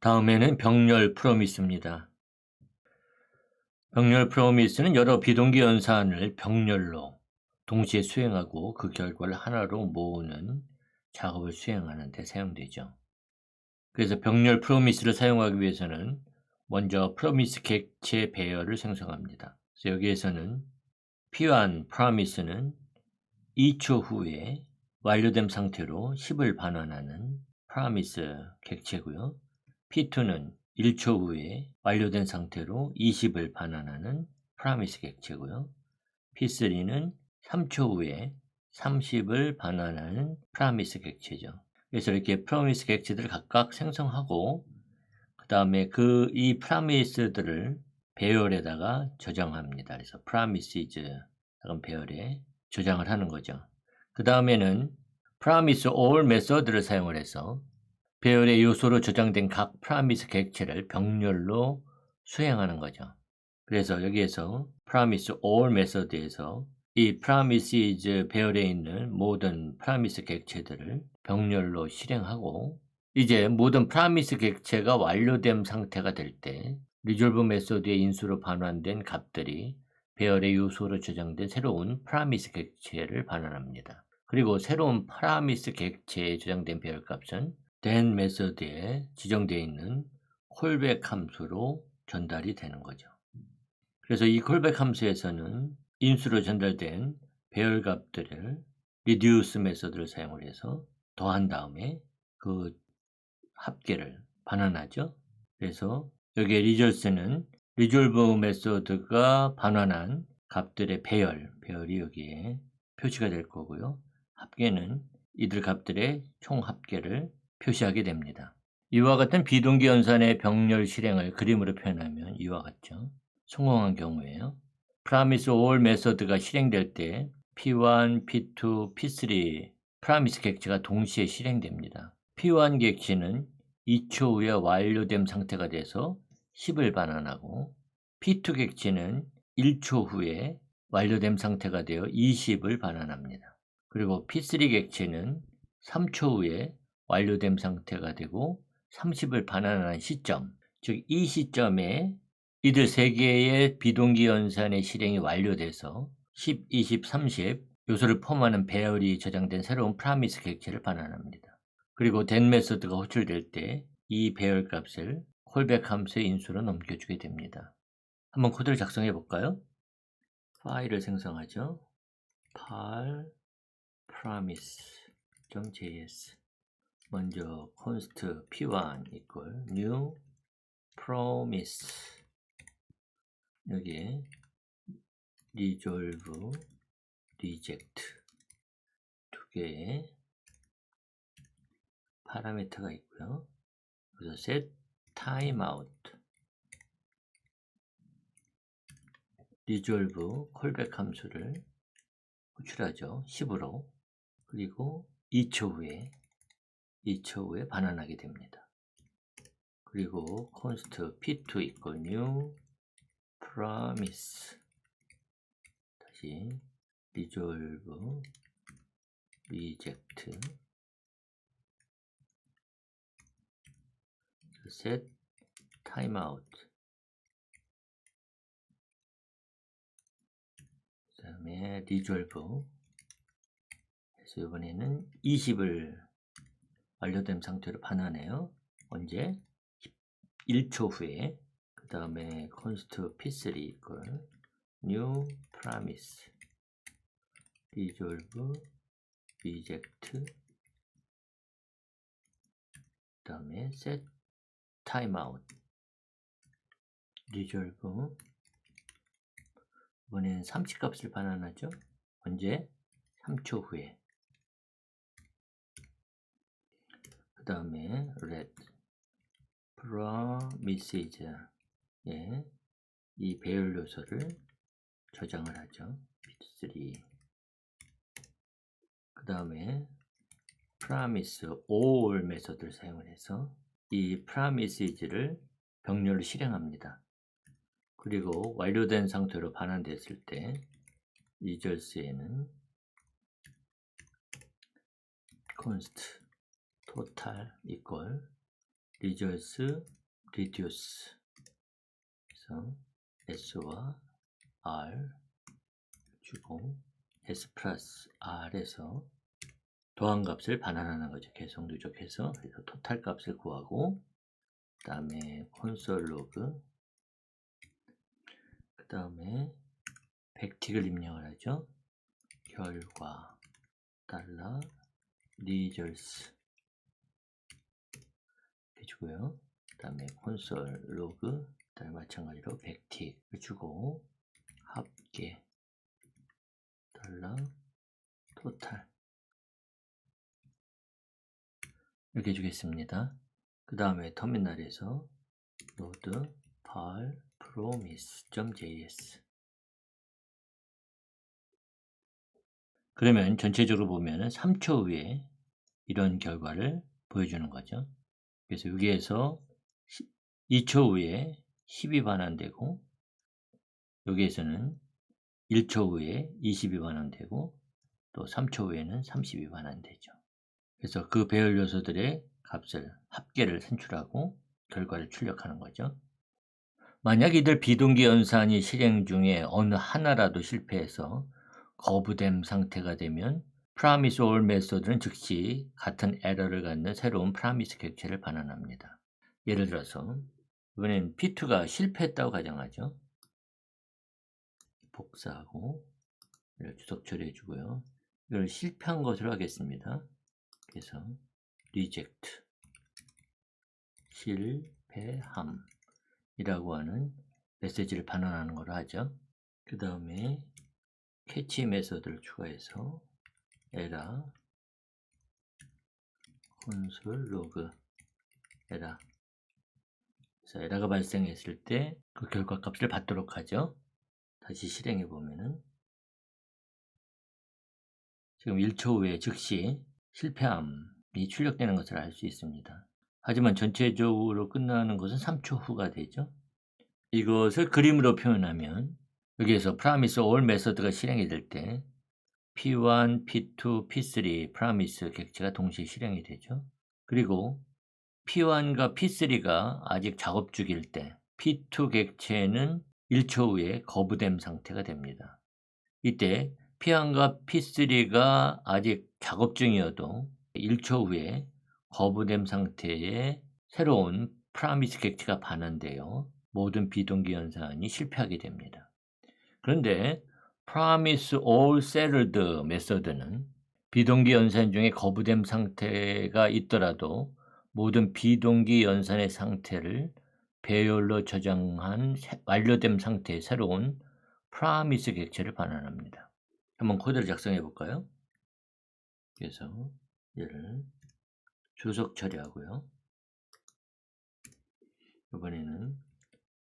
다음에는 병렬 프로미스입니다. 병렬 프로미스는 여러 비동기 연산을 병렬로 동시에 수행하고 그 결과를 하나로 모으는 작업을 수행하는 데 사용되죠. 그래서 병렬 프로미스를 사용하기 위해서는 먼저 프로미스 객체 배열을 생성합니다. 그래서 여기에서는 필요한 프로미스는 2초 후에 완료된 상태로 10을 반환하는 프로미스 객체고요. P2는 1초 후에 완료된 상태로 20을 반환하는 프로미스 객체고요. P3는 3초 후에 30을 반환하는 프로미스 객체죠. 그래서 이렇게 프로미스 객체들을 각각 생성하고 그 다음에 이 프로미스들을 배열에다가 저장합니다. 그래서 프로미시즈 배열에 저장을 하는 거죠. 그 다음에는 promise all 메서드를 사용을 해서 배열의 요소로 저장된 각 프로미스 객체를 병렬로 수행하는 거죠. 그래서 여기에서 promise all 메서드에서 이 promises 배열에 있는 모든 프로미스 객체들을 병렬로 실행하고 이제 모든 프로미스 객체가 완료된 상태가 될 때 resolve 메소드의 인수로 반환된 값들이 배열의 요소로 저장된 새로운 프로미스 객체를 반환합니다. 그리고 새로운 프로미스 객체에 저장된 배열값은 then 메소드에 지정되어 있는 콜백 함수로 전달이 되는 거죠. 그래서 이 콜백 함수에서는 인수로 전달된 배열값들을 reduce 메소드를 사용을 해서 더한 다음에 그 합계를 반환하죠. 그래서 여기에 results는 resolve 메소드가 반환한 값들의 배열이 여기에 표시가 될 거고요. 합계는 이들 값들의 총 합계를 표시하게 됩니다. 이와 같은 비동기 연산의 병렬 실행을 그림으로 표현하면 이와 같죠. 성공한 경우에요. promise all 메소드가 실행될 때 P1, P2, P3 프로미스 객체가 동시에 실행됩니다. P1 객체는 2초 후에 완료된 상태가 돼서 10을 반환하고 P2 객체는 1초 후에 완료된 상태가 되어 20을 반환합니다. 그리고 P3 객체는 3초 후에 완료된 상태가 되고 30을 반환하는 시점, 즉 이 시점에 이들 세 개의 비동기 연산의 실행이 완료돼서 10, 20, 30 요소를 포함하는 배열이 저장된 새로운 프로미스 객체를 반환합니다. 그리고 then 메소드가 호출될 때 이 배열 값을 콜백 함수의 인수로 넘겨주게 됩니다. 한번 코드를 작성해 볼까요? 파일을 생성하죠. file promise.js 먼저 const p1 equal new promise 여기에 resolve reject 두 개의 파라미터가 있고요. 그래서 set timeout resolve 콜백 함수를 호출하죠. 10으로 그리고 2초 후에 반환하게 됩니다. 그리고 const p2 equal new promise 다시 resolve reject set timeout 그 다음에 resolve 그래서 이번에는 20을 완료된 상태로 반환해요. 언제? 1초 후에 그 다음에 const p3 equal new promise resolve reject 그 다음에 set timeout resolve 이번에는 30값을 반환하죠. 언제? 3초 후에 그 다음에 let promises 이 배열 요소를 저장을 하죠. bit3 그 다음에 promise all 메소드를 사용을 해서 이 promises를 병렬로 실행합니다. 그리고 완료된 상태로 반환됐을 때 results에는 const total equal results reduce. 그래서 S와 R 주고 S 플러스 R에서 더한 값을 반환하는 거죠. 계속 누적해서. 그래서 토탈 값을 구하고, 그 다음에 콘솔 로그, 그 다음에 백틱을 입력을 하죠. 결과 달러 results 해주고요. 그 다음에 콘솔 로그, 그 다음에 마찬가지로 백틱을 주고 합계 달러 토탈 이렇게 해주겠습니다. 그 다음에 터미널에서 node var promise.js. 그러면 전체적으로 보면은 3초 후에 이런 결과를 보여주는 거죠. 그래서 여기에서 2초 후에 10이 반환되고, 여기에서는 1초 후에 20이 반환되고, 또 3초 후에는 30이 반환되죠. 그래서 그 배열 요소들의 값을 합계를 산출하고 결과를 출력하는 거죠. 만약 이들 비동기 연산이 실행 중에 어느 하나라도 실패해서 거부됨 상태가 되면 promise all 메소드는 즉시 같은 에러를 갖는 새로운 promise 객체를 반환합니다. 예를 들어서 이번엔 P2가 실패했다고 가정하죠. 복사하고 이걸 주석 처리해 주고요. 이걸 실패한 것으로 하겠습니다. 그래서 reject 실패함 이라고 하는 메시지를 반환하는 걸로 하죠. 그 다음에 캐치 메소드를 추가해서 에라 콘솔 로그 에라, 그래서 에라가 발생했을 때 그 결과 값을 받도록 하죠. 다시 실행해 보면은 지금 1초 후에 즉시 실패함이 출력되는 것을 알 수 있습니다. 하지만 전체적으로 끝나는 것은 3초 후가 되죠. 이것을 그림으로 표현하면 여기에서 promise all 메소드가 실행이 될 때 P1, P2, P3 promise 객체가 동시에 실행이 되죠. 그리고 P1과 P3가 아직 작업 중일 때 P2 객체는 1초 후에 거부됨 상태가 됩니다. 이때 P1과 P3가 아직 작업 중이어도 1초 후에 거부됨 상태의 새로운 promise 객체가 반환되어 모든 비동기 연산이 실패하게 됩니다. 그런데 promise all settled 메소드는 비동기 연산 중에 거부됨 상태가 있더라도 모든 비동기 연산의 상태를 배열로 저장한 완료된 상태의 새로운 promise 객체를 반환합니다. 한번 코드를 작성해 볼까요? 그래서 얘를 주석 처리하고요. 이번에는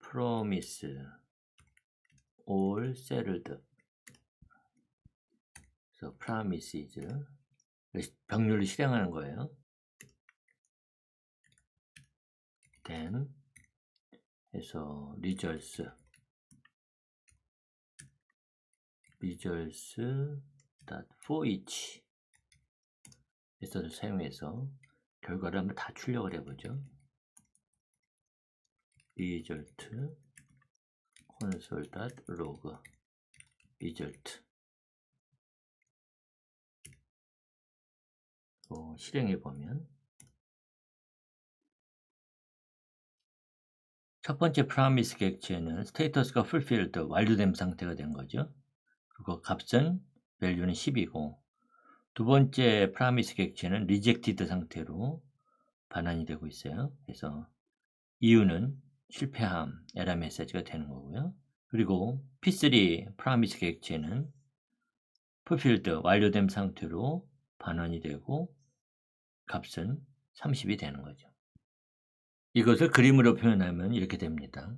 promise all settled, 그래서 promises 병렬로 실행하는 거예요. then 해서 results for each 메서드를 사용해서 결과를 한번 다 출력을 해보죠. result console.log result 실행해보면 첫 번째 promise 객체는 status가 fulfilled 완료된 상태가 된 거죠. 그리고 값은 value는 10이고 두 번째 promise 객체는 rejected 상태로 반환이 되고 있어요. 그래서 이유는 실패함 에러 메시지가 되는 거고요. 그리고 P3 promise 객체는 fulfilled 완료된 상태로 반환이 되고 값은 30이 되는 거죠. 이것을 그림으로 표현하면 이렇게 됩니다.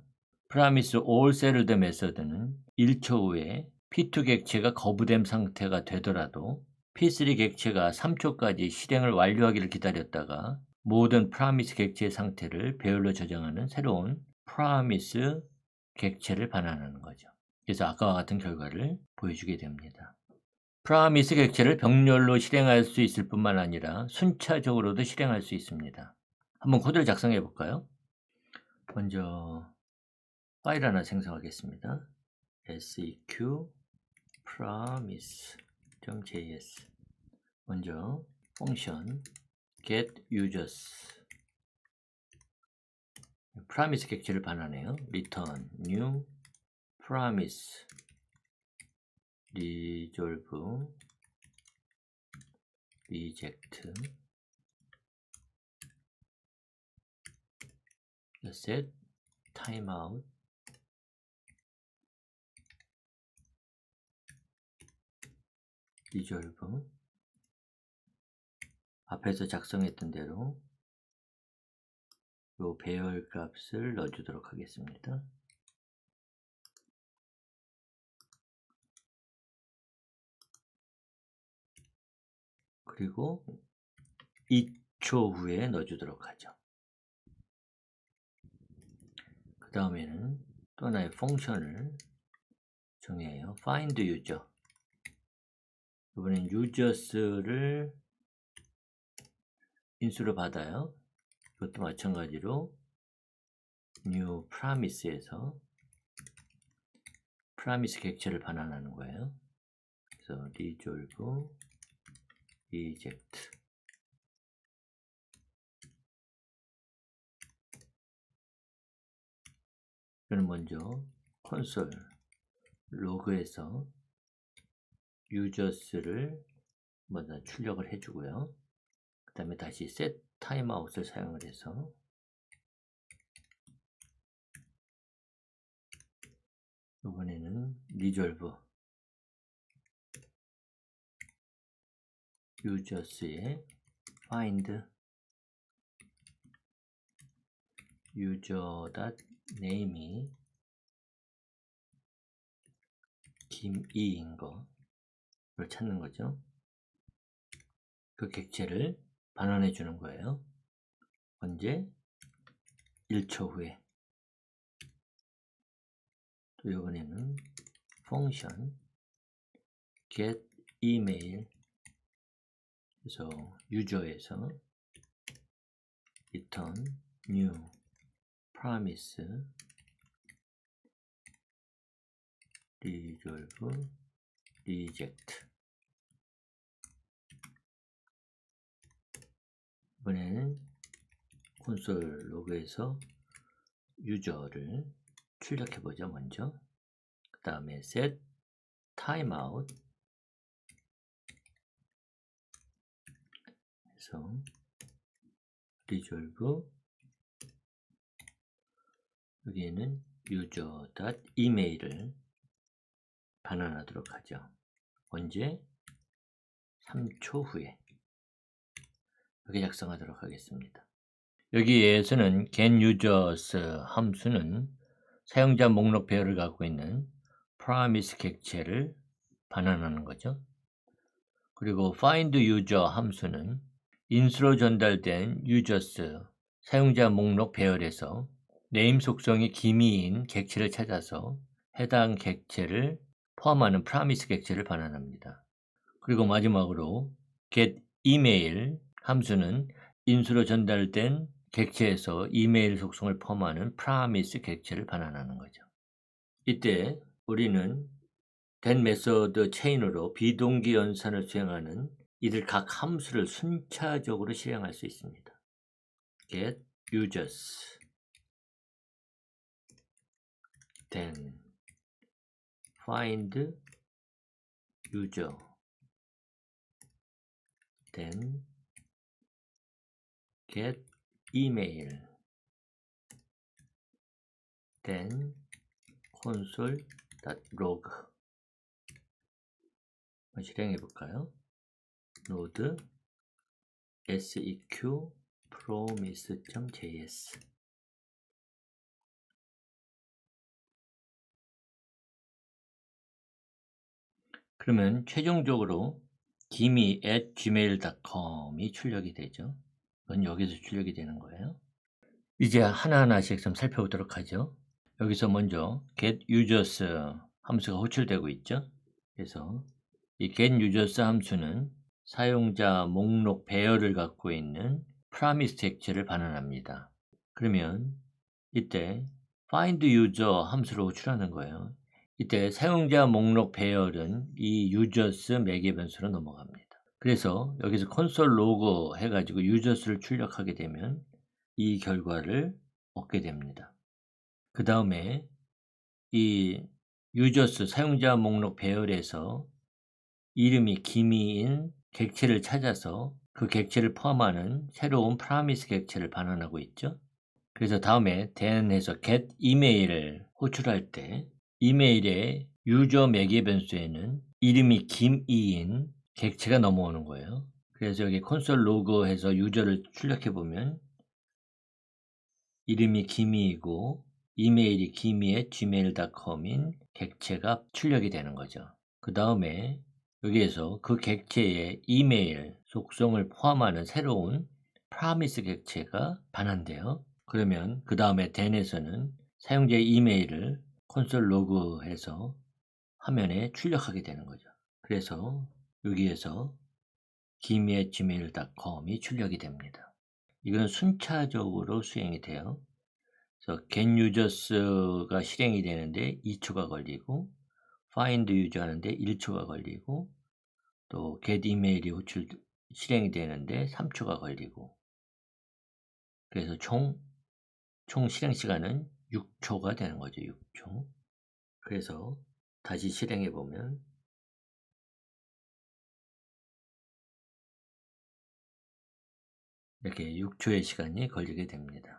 promise all settled 메서드는 1초 후에 P2 객체가 거부됨 상태가 되더라도 P3 객체가 3초까지 실행을 완료하기를 기다렸다가 모든 promise 객체의 상태를 배열로 저장하는 새로운 promise 객체를 반환하는 거죠. 그래서 아까와 같은 결과를 보여주게 됩니다. promise 객체를 병렬로 실행할 수 있을 뿐만 아니라 순차적으로도 실행할 수 있습니다. 한번 코드를 작성해 볼까요? 먼저 파일 하나 생성하겠습니다. seq promise.js. 먼저 펑션 get users promise 객체를 반환해요. return new promise resolve reject set timeout resolve 앞에서 작성했던 대로 요 배열 값을 넣어주도록 하겠습니다. 그리고 2초 후에 넣어주도록 하죠. 그 다음에는 또 하나의 펑션을 정해요. find user. 이번엔 users를 인수로 받아요. 이것도 마찬가지로 new promise에서 promise 객체를 반환하는 거예요. 그래서 resolve reject. 이거는 먼저 콘솔 로그에서 users를 먼저 출력을 해주고요. 그 다음에 다시 set timeout을 사용을 해서 이번에는 resolve users의 find user.name이 김이인 거를 찾는 거죠. 그 객체를 반환해 주는 거예요. 언제? 1초 후에. 또 이번에는 펑션 get email 그래서 유저에서 return new promise resolve reject. 이번에는 콘솔 로그에서 유저를 출력해 보죠. 먼저 그 다음에 set timeout 해서 resolve 여기에는 user.email을 반환하도록 하죠. 언제? 3초 후에. 이렇게 작성하도록 하겠습니다. 여기에서는 getUsers 함수는 사용자 목록 배열을 갖고 있는 promise 객체를 반환하는 거죠. 그리고 findUser 함수는 인수로 전달된 users 사용자 목록 배열에서 name 속성이 기미인 객체를 찾아서 해당 객체를 포함하는 promise 객체를 반환합니다. 그리고 마지막으로 getEmail 함수는 인수로 전달된 객체에서 이메일 속성을 포함하는 promise 객체를 반환하는 거죠. 이때 우리는 that 메소드 체인으로 비동기 연산을 수행하는 이들 각 함수를 순차적으로 실행할 수 있습니다. get users then find user then get email then console.log 실행해 볼까요? node seq promise.js 그러면 최종적으로 gimi@gmail.com이 출력이 되죠. 그건 여기서 출력이 되는 거예요. 이제 하나하나씩 좀 살펴보도록 하죠. 여기서 먼저 getUsers 함수가 호출되고 있죠. 그래서 이 getUsers 함수는 사용자 목록 배열을 갖고 있는 promise 객체를 반환합니다. 그러면 이때 find user 함수를 호출하는 거예요. 이때 사용자 목록 배열은 이 users 매개 변수로 넘어갑니다. 그래서 여기서 console log 해가지고 users를 출력하게 되면 이 결과를 얻게 됩니다. 그 다음에 이 users 사용자 목록 배열에서 이름이 김이인 객체를 찾아서 그 객체를 포함하는 새로운 promise 객체를 반환하고 있죠. 그래서 다음에 then에서 get 이메일을 호출할 때 이메일의 유저 매개 변수에는 이름이 김이인 객체가 넘어오는 거예요. 그래서 여기 콘솔 로그해서 유저를 출력해 보면 이름이 김이이고 이메일이 김이의 gmail.com인 객체가 출력이 되는 거죠. 그 다음에 여기에서 그 객체의 이메일 속성을 포함하는 새로운 promise 객체가 반환돼요. 그러면 그 다음에 then에서는 사용자의 이메일을 콘솔 로그해서 화면에 출력하게 되는 거죠. 그래서 여기에서 김이의 gmail.com이 출력이 됩니다. 이건 순차적으로 수행이 돼요. 그래서 get users가 실행이 되는데 2초가 걸리고 find user 하는데 1초가 걸리고 또 get email이 실행이 되는데 3초가 걸리고 그래서 총 실행 시간은 6초가 되는 거죠. 6초. 그래서 다시 실행해 보면 이렇게 6초의 시간이 걸리게 됩니다.